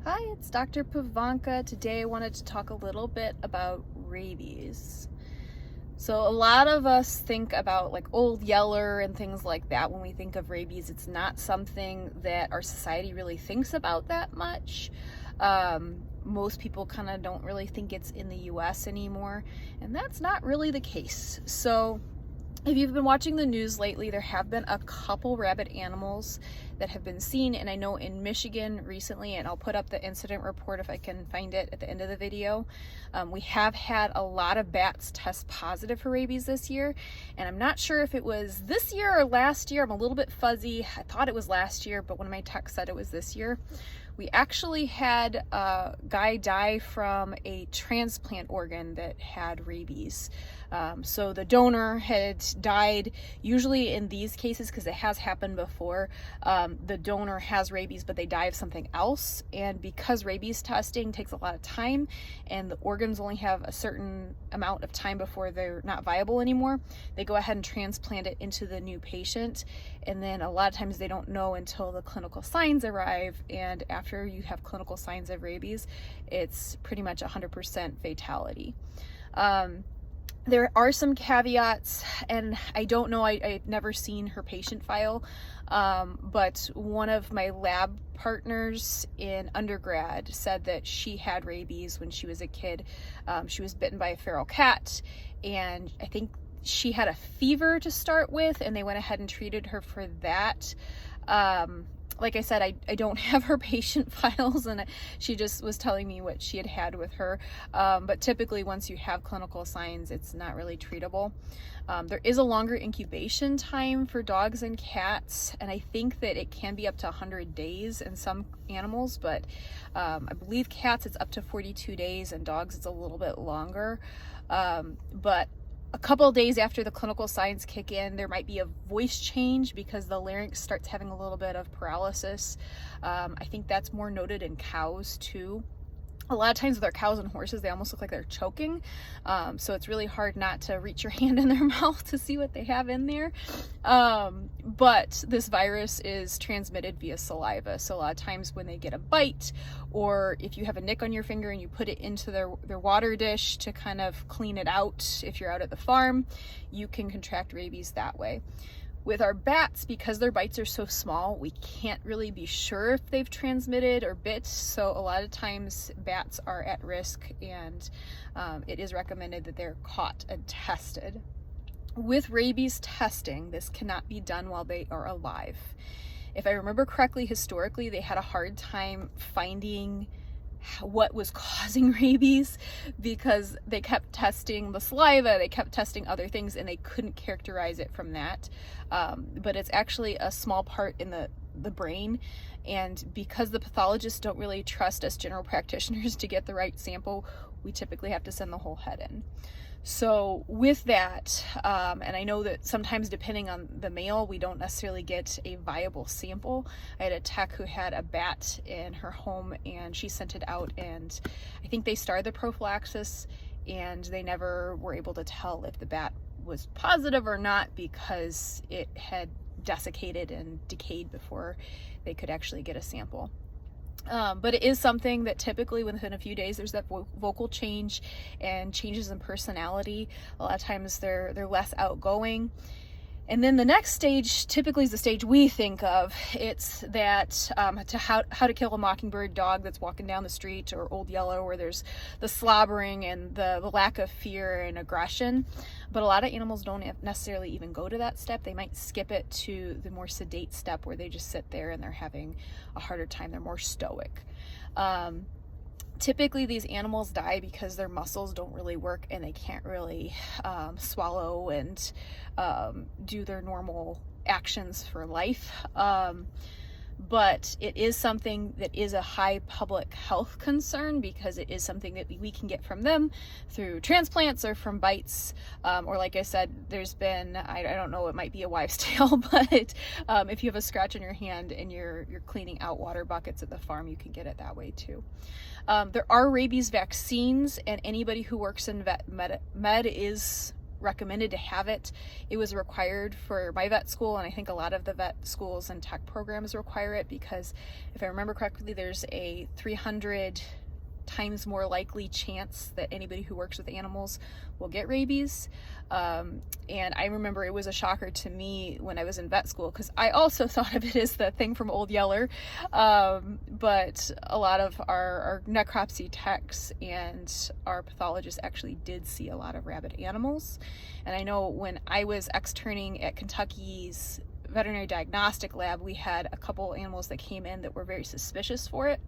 Hi, it's Dr. Pavanka. Today I wanted to talk a little bit about rabies. So a lot of us think about like Old Yeller and things like that when we think of rabies. It's not something that our society really thinks about that much. Most people kind of don't really think it's in the US anymore, and that's not really the case. So if you've been watching the news lately, there have been a couple rabid animals that have been seen, and I know in Michigan recently, and I'll put up the incident report if I can find it at the end of the video, we have had a lot of bats test positive for rabies this year, and I'm not sure if it was this year or last year. I'm a little bit fuzzy. I thought it was last year, but one of my texts said it was this year. We actually had a guy die from a transplant organ that had rabies. So the donor had died. Usually in these cases, because it has happened before, the donor has rabies, but they die of something else. And because rabies testing takes a lot of time and the organs only have a certain amount of time before they're not viable anymore, they go ahead and transplant it into the new patient. And then a lot of times they don't know until the clinical signs arrive. And after you have clinical signs of rabies, it's pretty much 100% fatality. There are some caveats, and I don't know, I've never seen her patient file, but one of my lab partners in undergrad said that she had rabies when she was a kid. She was bitten by a feral cat, and I think she had a fever to start with, and they went ahead and treated her for that. Like I said, I don't have her patient files, and she just was telling me what she had had with her. But typically once you have clinical signs, it's not really treatable. There is a longer incubation time for dogs and cats, and I think that it can be up to 100 days in some animals, but I believe cats it's up to 42 days and dogs it's a little bit longer. But a couple of days after the clinical signs kick in, there might be a voice change because the larynx starts having a little bit of paralysis. I think that's more noted in cows too. A lot of times with our cows and horses, they almost look like they're choking. So it's really hard not to reach your hand in their mouth to see what they have in there. But this virus is transmitted via saliva. So a lot of times when they get a bite, or if you have a nick on your finger and you put it into their water dish to kind of clean it out, if you're out at the farm, you can contract rabies that way. With our bats, because their bites are so small, we can't really be sure if they've transmitted or bit. So a lot of times bats are at risk, and it is recommended that they're caught and tested. With rabies testing, this cannot be done while they are alive. If I remember correctly, historically, they had a hard time finding what was causing rabies because they kept testing the saliva, they kept testing other things, and they couldn't characterize it from that. But it's actually a small part in the brain, and because the pathologists don't really trust us general practitioners to get the right sample, we typically have to send the whole head in. So with that, and I know that sometimes depending on the male, we don't necessarily get a viable sample. I had a tech who had a bat in her home and she sent it out, and I think they started the prophylaxis and they never were able to tell if the bat was positive or not because it had desiccated and decayed before they could actually get a sample. But it is something that typically within a few days there's that vocal change and changes in personality. A lot of times they're less outgoing. And then the next stage typically is the stage we think of. It's that how to kill a mockingbird dog that's walking down the street, or Old Yeller, where there's the slobbering and the lack of fear and aggression. But a lot of animals don't necessarily even go to that step. They might skip it to the more sedate step where they just sit there and they're having a harder time. They're more stoic. Typically these animals die because their muscles don't really work and they can't really swallow and do their normal actions for life. But it is something that is a high public health concern because it is something that we can get from them through transplants or from bites, or like I said, there's been, I don't know, it might be a wives' tale, but if you have a scratch on your hand and you're cleaning out water buckets at the farm, you can get it that way too. There are rabies vaccines, and anybody who works in vet med is recommended to have it. It was required for my vet school, and I think a lot of the vet schools and tech programs require it because, if I remember correctly, there's a 300 times more likely chance that anybody who works with animals will get rabies. And I remember it was a shocker to me when I was in vet school, because I also thought of it as the thing from Old Yeller. But a lot of our necropsy techs and our pathologists actually did see a lot of rabid animals. And I know when I was externing at Kentucky's veterinary diagnostic lab, we had a couple animals that came in that were very suspicious for it.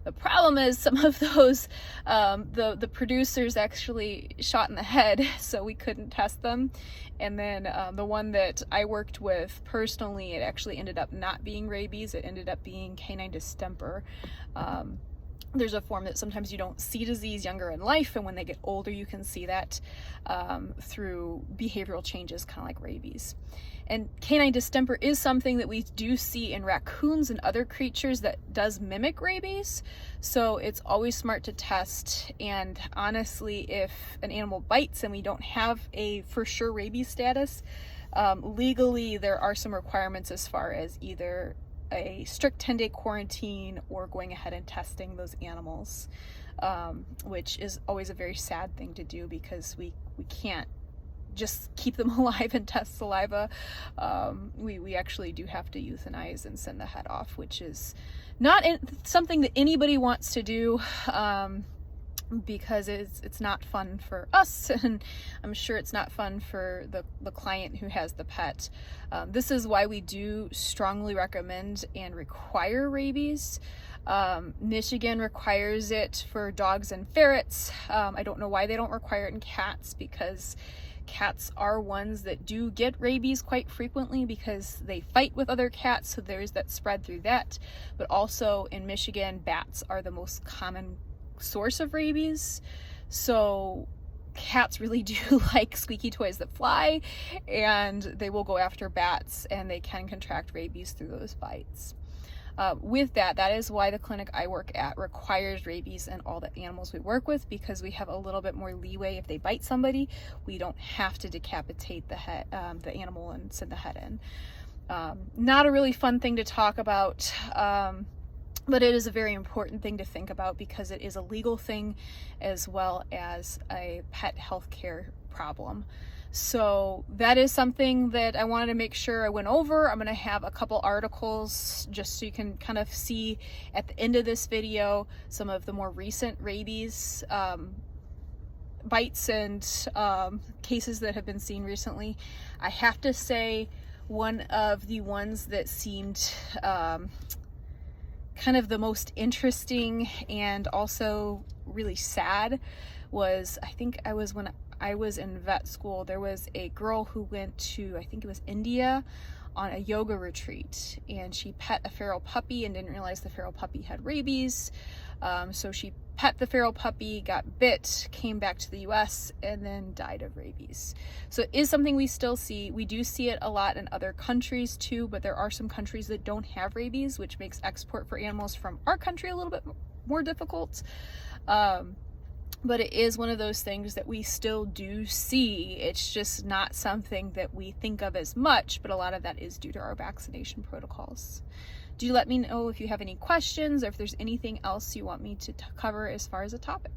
The problem is some of those, the producers actually shot in the head, so we couldn't test them. And then the one that I worked with personally, it actually ended up not being rabies. It ended up being canine distemper. There's a form that sometimes you don't see disease younger in life, and when they get older you can see that through behavioral changes, kind of like rabies. And canine distemper is something that we do see in raccoons and other creatures that does mimic rabies, so it's always smart to test. And honestly, if an animal bites and we don't have a for sure rabies status, legally there are some requirements as far as either a strict 10-day quarantine or going ahead and testing those animals, which is always a very sad thing to do because we can't just keep them alive and test saliva. We actually do have to euthanize and send the head off, which is not something that anybody wants to do, because it's not fun for us, and I'm sure it's not fun for the client who has the pet. This is why we do strongly recommend and require rabies. Michigan requires it for dogs and ferrets. I don't know why they don't require it in cats, because cats are ones that do get rabies quite frequently because they fight with other cats, so there's that spread through that. But also in Michigan, bats are the most common source of rabies, so cats really do like squeaky toys that fly, and they will go after bats, and they can contract rabies through those bites. With that is why the clinic I work at requires rabies in all the animals we work with, because we have a little bit more leeway. If they bite somebody, we don't have to decapitate the head, the animal, and send the head in. Not a really fun thing to talk about, but it is a very important thing to think about because it is a legal thing as well as a pet healthcare problem. So that is something that I wanted to make sure I went over. I'm going to have a couple articles just so you can kind of see at the end of this video some of the more recent rabies bites and cases that have been seen recently. I have to say, one of the ones that seemed kind of the most interesting and also really sad was, I think when I was in vet school, there was a girl who went to, I think it was India, on a yoga retreat, and she pet a feral puppy and didn't realize the feral puppy had rabies. So she pet the feral puppy, got bit, came back to the US, and then died of rabies. So it is something we still see. We do see it a lot in other countries too, but there are some countries that don't have rabies, which makes export for animals from our country a little bit more difficult. But it is one of those things that we still do see. It's just not something that we think of as much, but a lot of that is due to our vaccination protocols. Do let me know if you have any questions or if there's anything else you want me to cover as far as a topic.